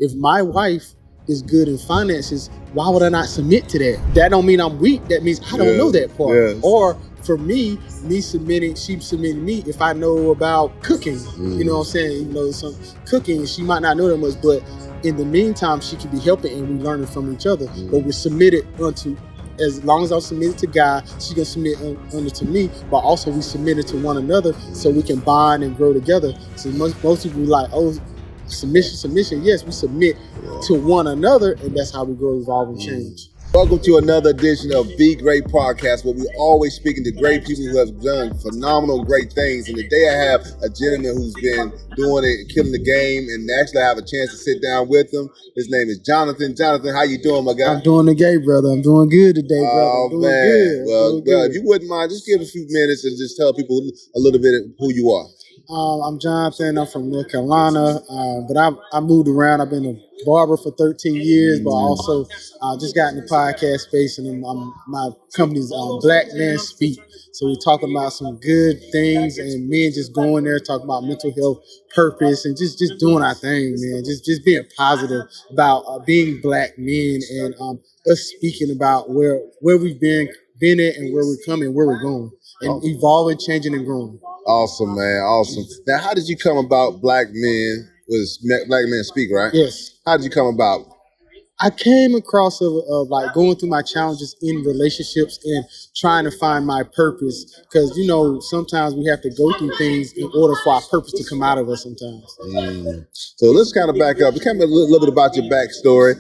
if my wife is good in finances, why would I not submit to that? That don't mean I'm weak. That means I don't know that part. Yes. Or for me submitting, she submitting me if I know about cooking. You know what I'm saying? You know, some cooking, she might not know that much, but in the meantime, she can be helping and we learning from each other. But we're submitted unto, as long as I'm submitted to God, she can submit under to me, but also we submitted to one another so we can bond and grow together. So most people like, oh, submission. Yes, we submit to one another, and that's how we grow, evolve, and change. Welcome to another edition of Be Great Podcast, where we're always speaking to great people who have done phenomenal, great things. And today I have a gentleman who's been doing it, killing the game, and actually I have a chance to sit down with him. His name is Jonathan. Jonathan, how you doing, my guy? I'm doing the game, brother. I'm doing good today, brother. Oh, man. Well, if you wouldn't mind, just give a few minutes and just tell people a little bit of who you are. I'm Jonathan. I'm from North Carolina, but I moved around. I've been a barber for 13 years, but also just got in the podcast space, and my company's Black Men Speak. So we're talking about some good things, and men just going there talking about mental health, purpose, and just doing our thing, man. Just being positive about being Black men, and us speaking about where we've been at, and where we're coming, where we're going, and evolving, changing, and growing. Awesome, man. Awesome. Now, how did you come about Black Men Speak, right? Yes. How did you come about? I came across of like going through my challenges in relationships and trying to find my purpose, because you know sometimes we have to go through things in order for our purpose to come out of us sometimes. So let's kind of back up. Tell me a little bit about your backstory.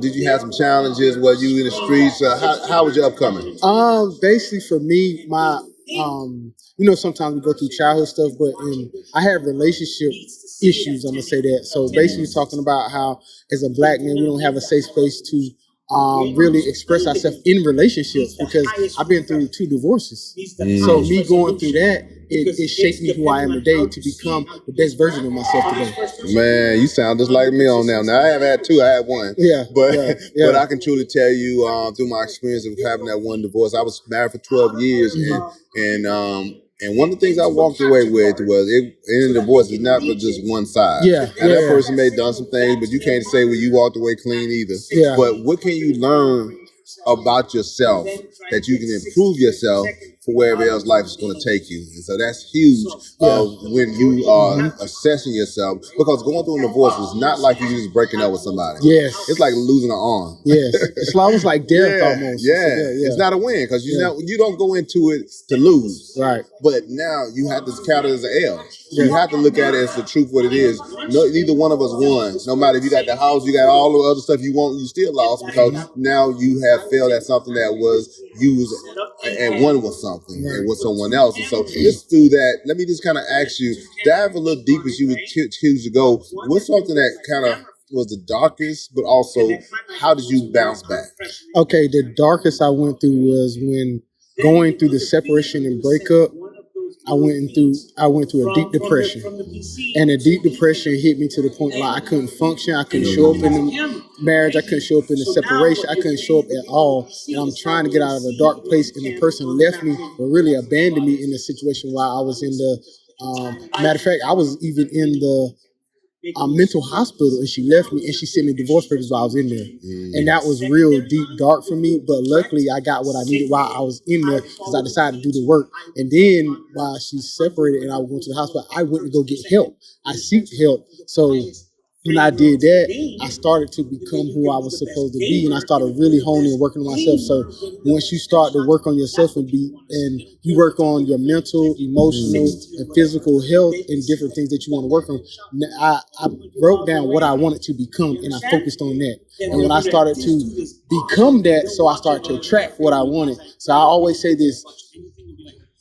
Did you have some challenges? Were you in the streets? How was your upcoming? Basically for me, my you know, sometimes we go through childhood stuff, but I have relationship issues, I'm gonna say that. So basically talking about how as a Black man we don't have a safe space to really express ourselves in relationships, because I've been through 2 divorces. So me going through that, it shaped me who I am today to become the best version of myself today. Man, you sound just like me on now. Now I haven't had 2, I had 1. But I can truly tell you through my experience of having that 1 divorce, I was married for 12 years, and one of the things I walked away with was in a divorce is not for just one side. That person may have done some things, but you can't say, well, you walked away clean either. But what can you learn about yourself that you can improve yourself for wherever else life is going to take you? And so that's huge when you are assessing yourself, because going through a divorce is not like you just breaking up with somebody. It's like losing an arm. It's almost like death almost. It's not a win, because you don't go into it to lose. Right. But now you have to count it as an L. You have to look at it as the truth, what it is. Neither one of us won. No matter if you got the house, you got all the other stuff you want, you still lost, because now you have failed at something that was used and one was something and with someone else. And so just through that, let me just kind of ask you, dive a little deeper as you would choose to go. What's something that kind of was the darkest, but also how did you bounce back? Okay, the darkest I went through was when going through the separation and breakup. I went through a deep depression, and a deep depression hit me to the point where I couldn't function. I couldn't show up in the marriage. I couldn't show up in the separation. I couldn't show up at all. And I'm trying to get out of a dark place, and the person left me, or really abandoned me in the situation while I was in the. Matter of fact, I was even in the mental hospital, and she left me, and she sent me divorce papers while I was in there. And that was real deep dark for me, but luckily I got what I needed while I was in there, because I decided to do the work. And then while she separated and I was going to the hospital, I went to go get help. I seeked help. So when I did that, I started to become who I was supposed to be, and I started really honing and working on myself. So once you start to work on yourself and you work on your mental, emotional, and physical health and different things that you want to work on, I wrote down what I wanted to become, and I focused on that. And when I started to become that, so I started to attract what I wanted. So I always say this: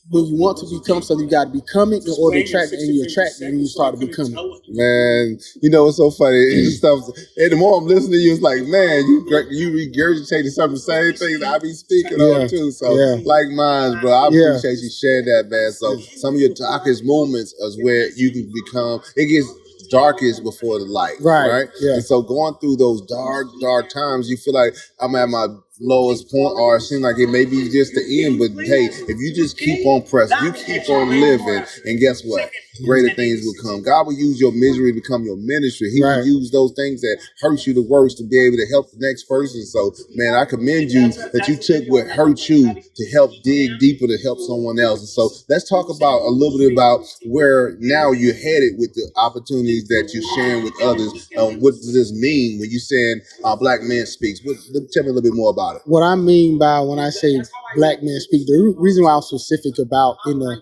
when you want to become something, you got to become it in order to attract it, and you attract it, and you start to become it. Man, you know, it's so funny. It's stuff, and the more I'm listening to you, it's like, man, you regurgitating some of the same things I be speaking on too. So, like mine, bro, I appreciate you sharing that, man. So, some of your darkest moments is where you can become, it gets darkest before the light, right? And so going through those dark times, you feel like I'm at my lowest point, or it seems like it may be just the end, but hey, if you just keep on pressing, you keep on living, and guess what? greater things will come. God will use your misery to become your ministry. He will use those things that hurt you the worst to be able to help the next person. So, man, I commend you that you took what hurt you to help dig deeper to help someone else. And so let's talk about a little bit about where now you're headed with the opportunities that you're sharing with others. What does this mean when you're saying Black Men Speaks? Tell me a little bit more about it. What I mean by when I say Black Men Speak, the reason why I'm specific about in the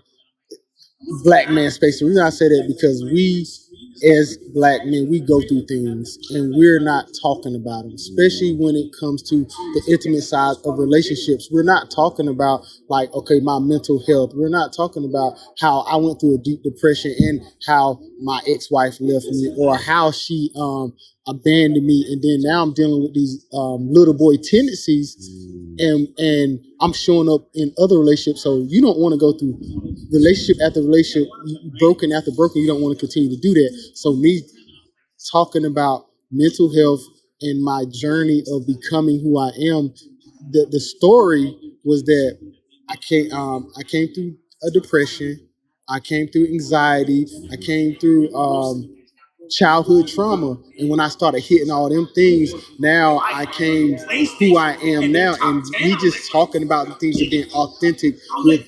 Black man space. The reason I say that because we, as Black men, we go through things and we're not talking about them, especially when it comes to the intimate side of relationships. We're not talking about like, okay, my mental health. We're not talking about how I went through a deep depression and how my ex-wife left me or how she abandoned me, and then now I'm dealing with these little boy tendencies, and I'm showing up in other relationships. So you don't want to go through relationship after relationship, broken after broken. You don't want to continue to do that. So me talking about mental health and my journey of becoming who I am, the story was that I came through a depression, I came through anxiety, I came through childhood trauma, and when I started hitting all them things, now I came who I am now, and we just talking about the things of being authentic with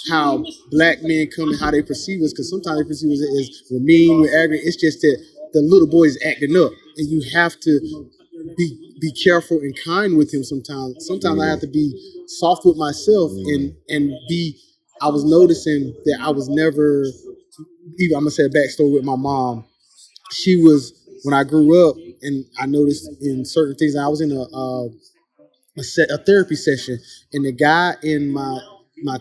how Black men come and how they perceive us, because sometimes they perceive us as we're mean, we're arrogant. It's just that the little boy is acting up, and you have to be careful and kind with him sometimes. Sometimes I have to be soft with myself and be. I was noticing that I was never. Even I'm gonna say a backstory with my mom. She was when I grew up, and I noticed in certain things. I was in a therapy session, and the guy in my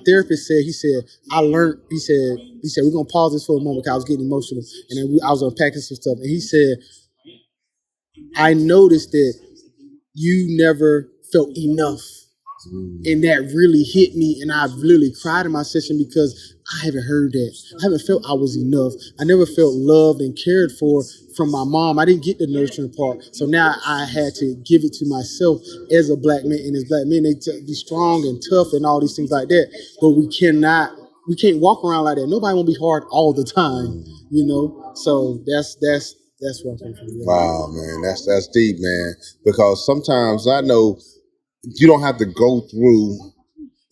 therapist said, he said, I learned. He said we're gonna pause this for a moment because I was getting emotional, and then I was unpacking some stuff, and he said, I noticed that you never felt enough. And that really hit me, and I really cried in my session because I haven't heard that. I haven't felt I was enough. I never felt loved and cared for from my mom. I didn't get the nurturing part. So now I had to give it to myself as a Black man. And as Black men, they be strong and tough and all these things like that. But we can't walk around like that. Nobody won't be hard all the time, you know? So that's where I'm coming from. Yeah. Wow, man, that's deep, man. Because sometimes I know you don't have to go through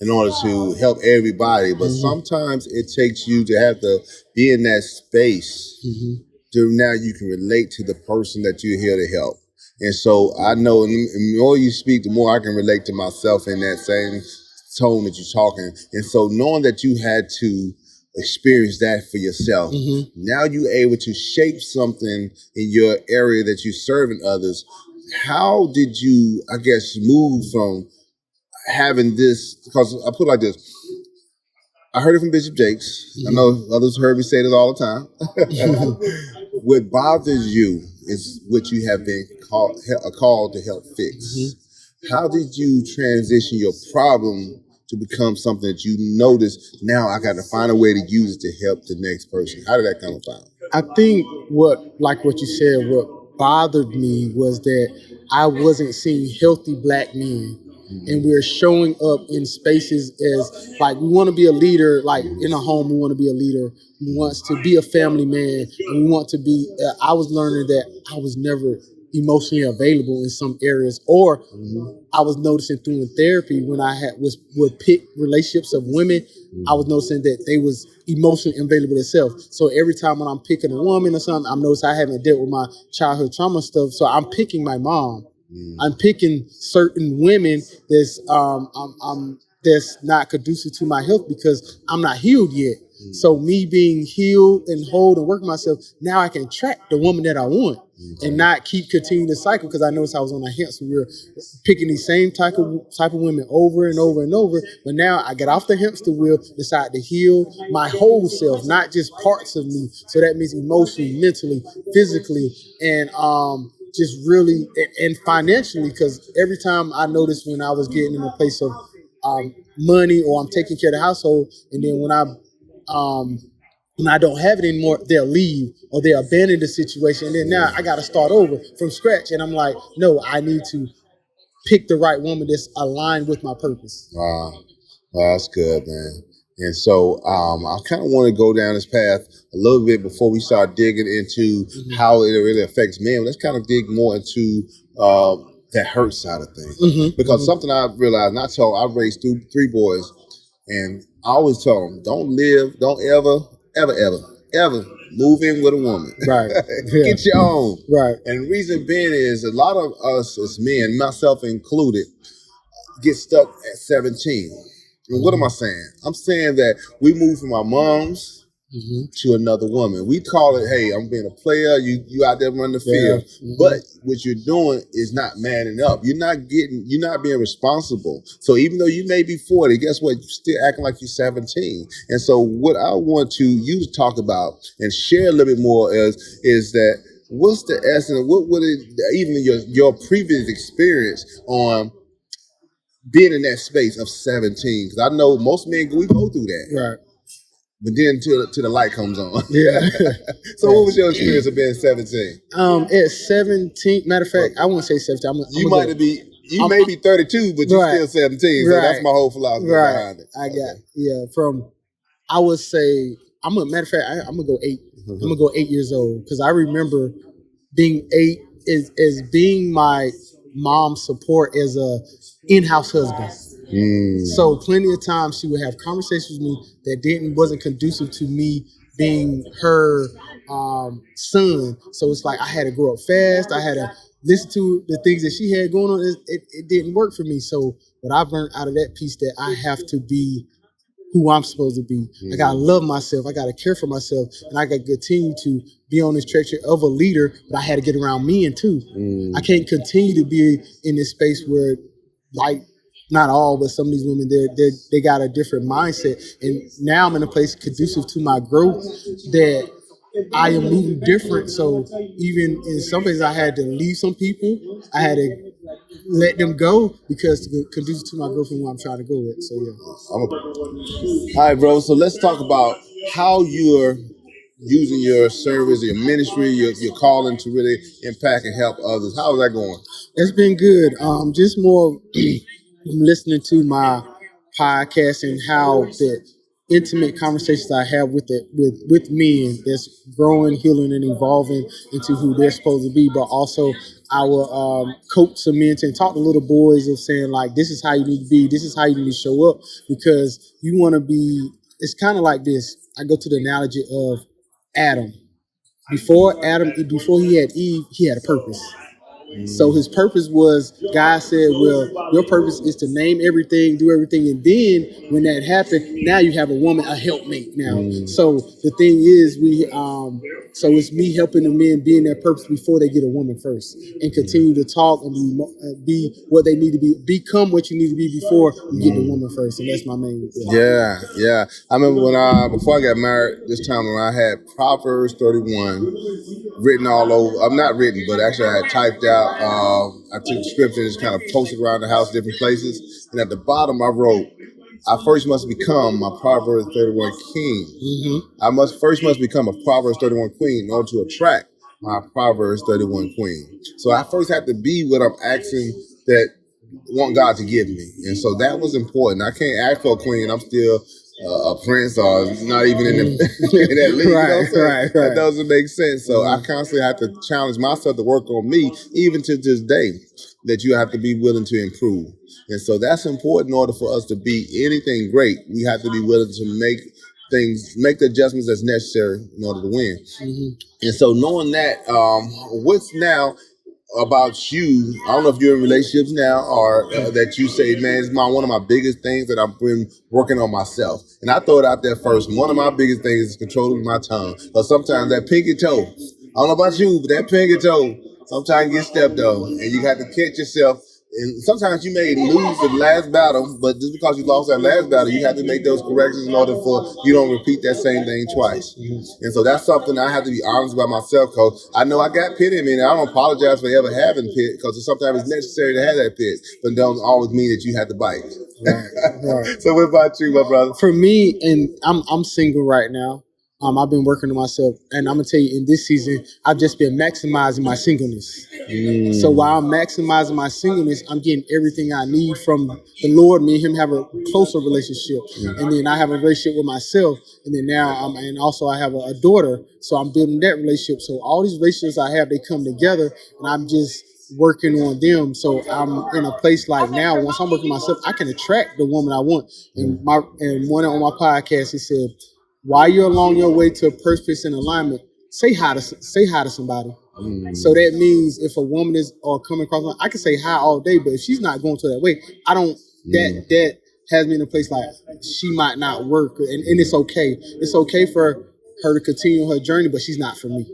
in order to help everybody, but sometimes it takes you to have to be in that space to now you can relate to the person that you're here to help. And so I know, and the more you speak, the more I can relate to myself in that same tone that you're talking. And so knowing that you had to experience that for yourself, now you're able to shape something in your area that you're serving others. How did you, I guess, move from having this? Because I put it like this. I heard it from Bishop Jakes. I know others heard me say this all the time. What bothers you is what you have been called to help fix. How did you transition your problem to become something that you notice, now I got to find a way to use it to help the next person? How did that come about? I think what you said, what bothered me was that I wasn't seeing healthy Black men. And we're showing up in spaces as like, we want to be a leader, like in a home, we want to be a leader. We want to be a family man. And we want to be, I was learning that I was never emotionally available in some areas, or I was noticing through in therapy when I would pick relationships of women, I was noticing that they was emotionally available themselves. So every time when I'm picking a woman or something, I'm noticing I haven't dealt with my childhood trauma stuff. So I'm picking my mom. I'm picking certain women that's not conducive to my health because I'm not healed yet. So me being healed and whole and working myself, now I can attract the woman that I want and not keep continuing the cycle, because I noticed I was on a hamster wheel picking these same type of women over and over and over. But now I get off the hamster wheel, decide to heal my whole self, not just parts of me. So that means emotionally, mentally, physically, and just really and financially, because every time I noticed when I was getting in a place of money, or I'm taking care of the household, and then when I don't have it anymore, they'll leave or they'll abandon the situation. And then now I got to start over from scratch. And I'm like, no, I need to pick the right woman that's aligned with my purpose. Wow. Well, that's good, man. And so I kind of want to go down this path a little bit before we start digging into how it really affects men. Let's kind of dig more into that hurt side of things. Because something I've realized, and I've raised three boys, and I always tell them, don't ever move in with a woman. Right. Get your own. Right. And the reason being is a lot of us as men, myself included, get stuck at 17. And what am I saying? I'm saying that we move from our moms to another woman. We call it, hey, I'm being a player. You out there running the field. But what you're doing is not manning up. You're not being responsible. So even though you may be 40, guess what? You're still acting like you're 17. And so what I want you to talk about and share a little bit more is that what's the essence? What would it, even your previous experience on being in that space of 17? Because I know most men, we go through that. Right. But then till the light comes on. Yeah. So what was your experience of being 17? At 17, matter of fact, I won't say 17. You may be 32, but you're still 17. So that's my whole philosophy behind it. I would say, I'm gonna go 8. I'm gonna go 8 years old, because I remember being 8 as being my mom's support as a in-house husband. So plenty of times she would have conversations with me that wasn't conducive to me being her son. So it's like I had to grow up fast. I had to listen to the things that she had going on. It didn't work for me. So what I've learned out of that piece, that I have to be who I'm supposed to be. I gotta love myself. I gotta care for myself, and I gotta continue to be on this trajectory of a leader. But I had to get around men too. I can't continue to be in this space where, like, not all, but some of these women, they got a different mindset. And now I'm in a place conducive to my growth that I am moving different. So even in some places, I had to leave some people. I had to let them go because to conducive to my growth and where I'm trying to go with. So yeah. All right, bro. So let's talk about how you're using your service, your ministry, your calling to really impact and help others. How is that going? It's been good. Just more listening to my podcast and how the intimate conversations I have with men that's growing, healing, and evolving into who they're supposed to be. But also, I will coach some men and talk to little boys of saying, like, this is how you need to be. This is how you need to show up, because you want to be. It's kind of like this. I go to the analogy of Adam. Before he had Eve, he had a purpose. So his purpose was, God said, well, your purpose is to name everything, do everything. And then when that happened, now you have a woman, a helpmate now. So the thing is, so it's me helping the men be in their purpose before they get a woman first, and continue to talk and be what they need to be, become what you need to be before you get the woman first. And that's my main thing. Yeah. I remember before I got married, this time when I had Proverbs 31 written all over. I'm not written, but actually I had typed out. I took the scripture and just kind of posted around the house, different places. And at the bottom, I wrote, I first must become my Proverbs 31 king. I must become a Proverbs 31 queen in order to attract my Proverbs 31 queen. So I first have to be what I'm asking that want God to give me. And so that was important. I can't ask for a queen. I'm still a prince, or not even in that league. Right. That doesn't make sense. So I constantly have to challenge myself to work on me, even to this day, that you have to be willing to improve. And so that's important in order for us to be anything great. We have to be willing to make the adjustments that's necessary in order to win. And so knowing that, what's now about you, I don't know if you're in relationships now, or that you say, man, it's one of my biggest things that I've been working on myself. And I throw it out there first. One of my biggest things is controlling my tongue. But sometimes that pinky toe, I don't know about you, but that pinky toe sometimes gets stepped on, and you have to catch yourself. And sometimes you may lose the last battle, but just because you lost that last battle, you have to make those corrections in order for you don't repeat that same thing twice. And so that's something I have to be honest about myself, because I know I got pit in me, and I don't apologize for ever having pit, because sometimes it's necessary to have that pit, but don't always mean that you have to bite. Right. So what about you, my brother? For me, and I'm single right now. I've been working on myself, and I'm gonna tell you, in this season, I've just been maximizing my singleness. So while I'm maximizing my singleness, I'm getting everything I need from the Lord. Me and Him have a closer relationship, and then I have a relationship with myself, and then now and also I have a daughter, so I'm building that relationship. So all these relationships I have, they come together, and I'm just working on them. So I'm in a place like now. Once I'm working myself, I can attract the woman I want. And one on my podcast, he said, while you're along your way to a purpose and alignment, say hi to somebody. So that means if a woman is or coming across, I can say hi all day, but if she's not going to that way, I don't. That has me in a place like she might not work, and it's okay. It's okay for her to continue her journey, but she's not for me.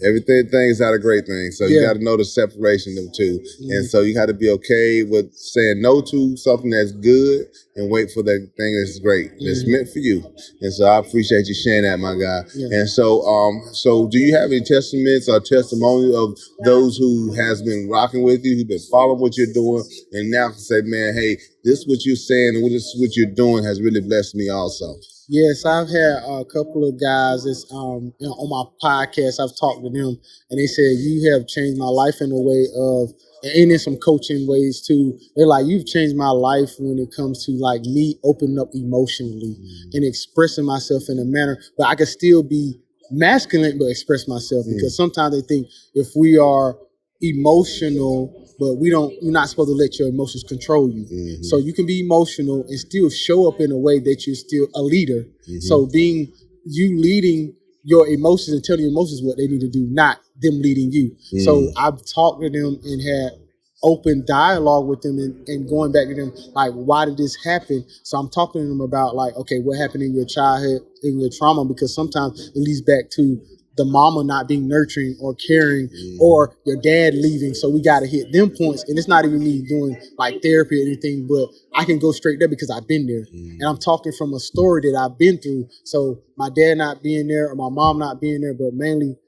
Everything is not a great thing, so you got to know the separation of the two, and so you got to be okay with saying no to something that's good and wait for that thing that's great, that's meant for you. And so I appreciate you sharing that, my guy. And so, so do you have any testaments or testimony of those who has been rocking with you, who've been following what you're doing, and now can say, man, hey, this what you're saying and this is what you're doing has really blessed me also? Yes, I've had a couple of guys that's on my podcast. I've talked to them, and they said you have changed my life in a way of, and in some coaching ways too. They're like, you've changed my life when it comes to like me opening up emotionally and expressing myself in a manner, but I can still be masculine but express myself, because sometimes they think if we are emotional, but you're not supposed to let your emotions control you. So you can be emotional and still show up in a way that you're still a leader. So being you leading your emotions and telling your emotions what they need to do, not them leading you. So I've talked to them and had open dialogue with them and going back to them, like, why did this happen? So I'm talking to them about like, okay, what happened in your childhood, in your trauma, because sometimes it leads back to the mama not being nurturing or caring, or your dad leaving. So we got to hit them points. And it's not even me doing like therapy or anything, but I can go straight there because I've been there. And I'm talking from a story that I've been through. So my dad not being there or my mom not being there, but mainly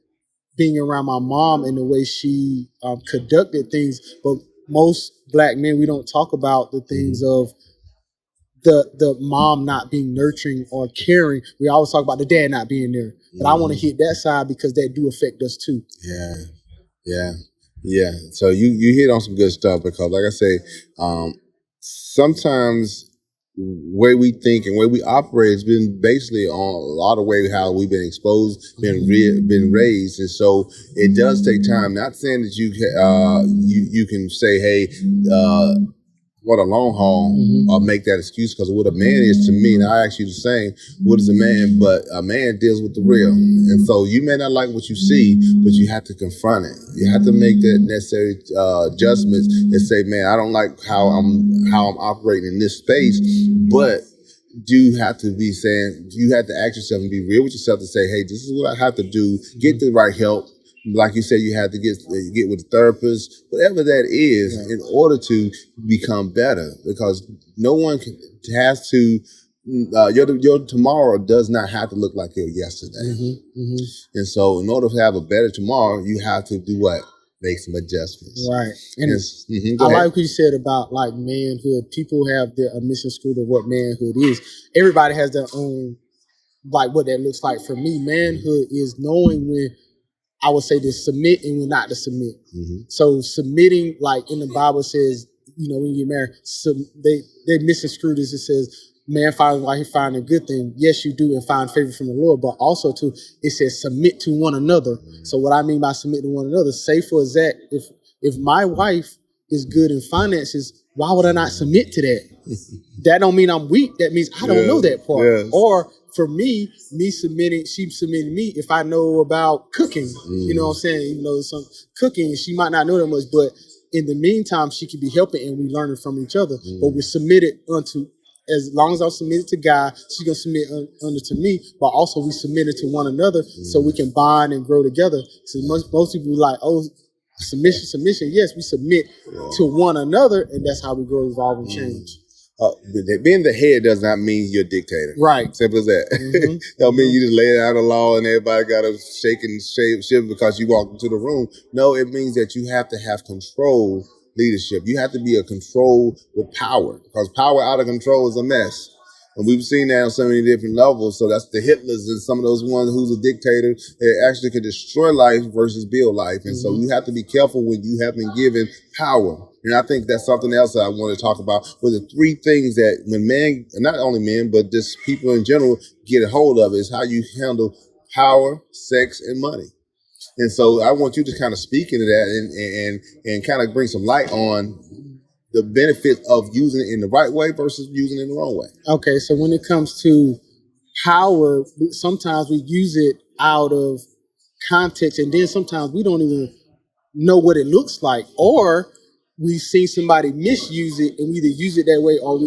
being around my mom and the way she conducted things. But most Black men, we don't talk about the things of the mom not being nurturing or caring. We always talk about the dad not being there. But I want to hit that side because that do affect us too. Yeah. So you hit on some good stuff, because like I say, sometimes way we think and way we operate has been basically on a lot of way how we've been exposed, been raised, and so it does take time. Not saying that you can say, hey, what a long haul, or make that excuse, because what a man is to me, and I ask you the same, what is a man? But a man deals with the real. And so you may not like what you see, but you have to confront it. You have to make that necessary adjustments and say, man, I don't like how I'm operating in this space, but you have to be saying, you have to ask yourself and be real with yourself to say, hey, this is what I have to do, get the right help. Like you said, you have to get with a therapist, whatever that is, in order to become better. Because no one has to. Your tomorrow does not have to look like your yesterday. And so, in order to have a better tomorrow, you have to do what? Make some adjustments. Right. And I like what you said about like manhood. People have a misconstrued of what manhood is. Everybody has their own, like, what that looks like. For me, manhood is knowing when, I would say, to submit and when not to submit. So submitting, like in the Bible says, when you get married, they misconstrued this. It says, man finds why he find a good thing. Yes, you do, and find favor from the Lord, but also too, it says submit to one another. So what I mean by submit to one another, say for exact, if my wife is good in finances, why would I not submit to that? That don't mean I'm weak. That means I don't know that part. Or for me submitting, she submitting me if I know about cooking. You know what I'm saying? Some cooking, she might not know that much, but in the meantime, she could be helping and we learning from each other. But we're submitted unto, as long as I'm submitted to God, she's gonna submit under to me, but also we submitted to one another so we can bond and grow together. So most people be like, oh, submission. Yes, we submit to one another, and that's how we grow, evolve, and change. Being the head does not mean you're a dictator. Right. Simple as that. Don't mean you just lay out a law and everybody got to shake and shiver because you walk into the room. No, it means that you have to have control leadership. You have to be a control with power, because power out of control is a mess. And we've seen that on so many different levels. So that's the Hitlers and some of those ones who's a dictator that actually can destroy life versus build life. And so you have to be careful when you have been given power. And I think that's something else that I want to talk about with the three things that when men, not only men, but just people in general get a hold of is how you handle power, sex, and money. And so I want you to kind of speak into that and kind of bring some light on the benefit of using it in the right way versus using it in the wrong way. Okay, so when it comes to power, sometimes we use it out of context, and then sometimes we don't even know what it looks like, or we see somebody misuse it, and we either use it that way, or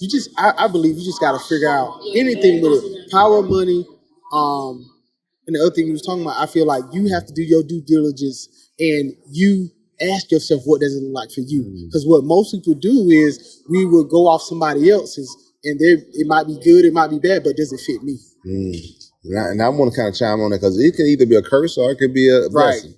you just. I believe you just got to figure out anything with it. Power, money, and the other thing you was talking about. I feel like you have to do your due diligence, and you ask yourself what does it look like for you, because what most people do is we will go off somebody else's, and it might be good, it might be bad, but does it fit me? And I want to kind of chime on that because it can either be a curse or it could be a blessing.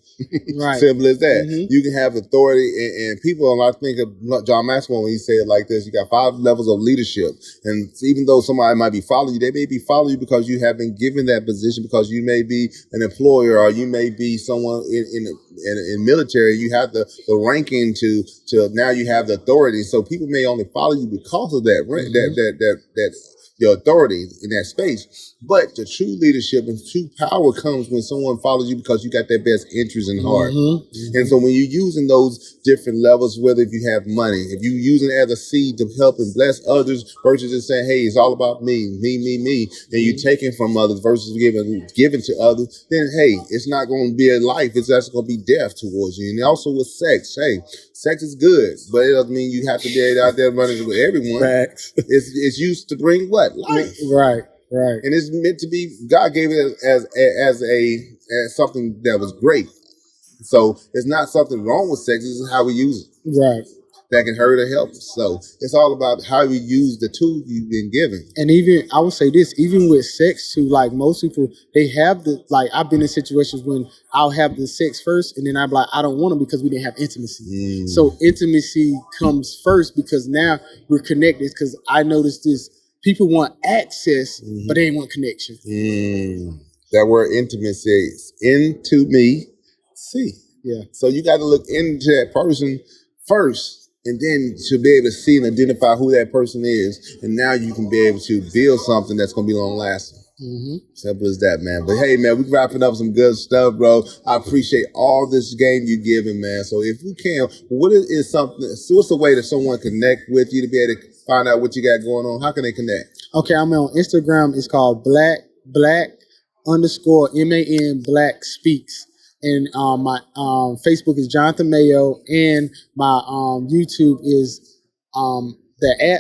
Right. Simple as that. You can have authority, and people, and I think of John Maxwell when he said it like this, you got 5 levels of leadership. And even though somebody might be following you, they may be following you because you have been given that position, because you may be an employer, or you may be someone in military. You have the ranking to now you have the authority. So people may only follow you because of that, right? That your authority in that space. But the true leadership and true power comes when someone follows you because you got their best interest in heart. And so when you're using those different levels, whether if you have money, if you're using it as a seed to help and bless others versus just saying, hey, it's all about me, and you're taking from others versus giving to others, then hey, it's not going to be a life. It's just going to be death towards you. And also with sex, hey, sex is good, but it doesn't mean you have to be out there running with everyone. Facts. It's used to bring what? Life. Right. And it's meant to be, God gave it as something that was great. So it's not something wrong with sex, it's how we use it. Right. That can hurt or help us. So it's all about how you use the tools you've been given. And even, I would say this, even with sex too, like most people, they have I've been in situations when I'll have the sex first, and then I'm like, I don't want them because we didn't have intimacy. So intimacy comes first because now we're connected, because I noticed this. People want access, but they want connection. That word intimacy is into me, see. Yeah. So you got to look into that person first, and then to be able to see and identify who that person is. And now you can be able to build something that's going to be long lasting. Simple as that, man. But hey, man, we wrapping up some good stuff, bro. I appreciate all this game you're giving, man. So if you can, what's the way that someone connect with you to be able to find out what you got going on? How can they connect? Okay, I'm on Instagram. It's called black _MAN Black Speaks. And my Facebook is Jonathan Meyo, and my YouTube is the @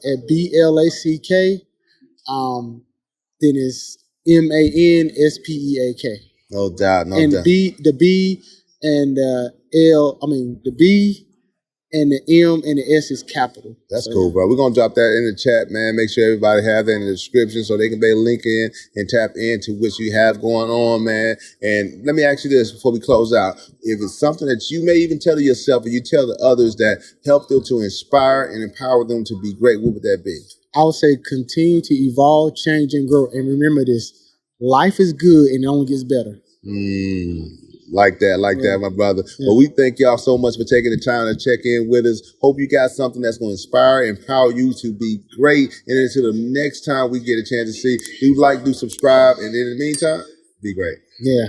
at BLACK. Then it's MANSPEAK. No doubt, no and doubt. The B and the B and the M and the S is capital. That's cool, bro. We're going to drop that in the chat, man. Make sure everybody have that in the description so they can be link in and tap into what you have going on, man. And let me ask you this before we close out. If it's something that you may even tell to yourself or you tell the others that help them to inspire and empower them to be great, what would that be? I would say continue to evolve, change, and grow. And remember this, life is good and it only gets better. Like that, my brother. Yeah. Well, we thank y'all so much for taking the time to check in with us. Hope you got something that's going to inspire, empower you to be great. And until the next time we get a chance to see, do subscribe. And in the meantime, be great. Yeah.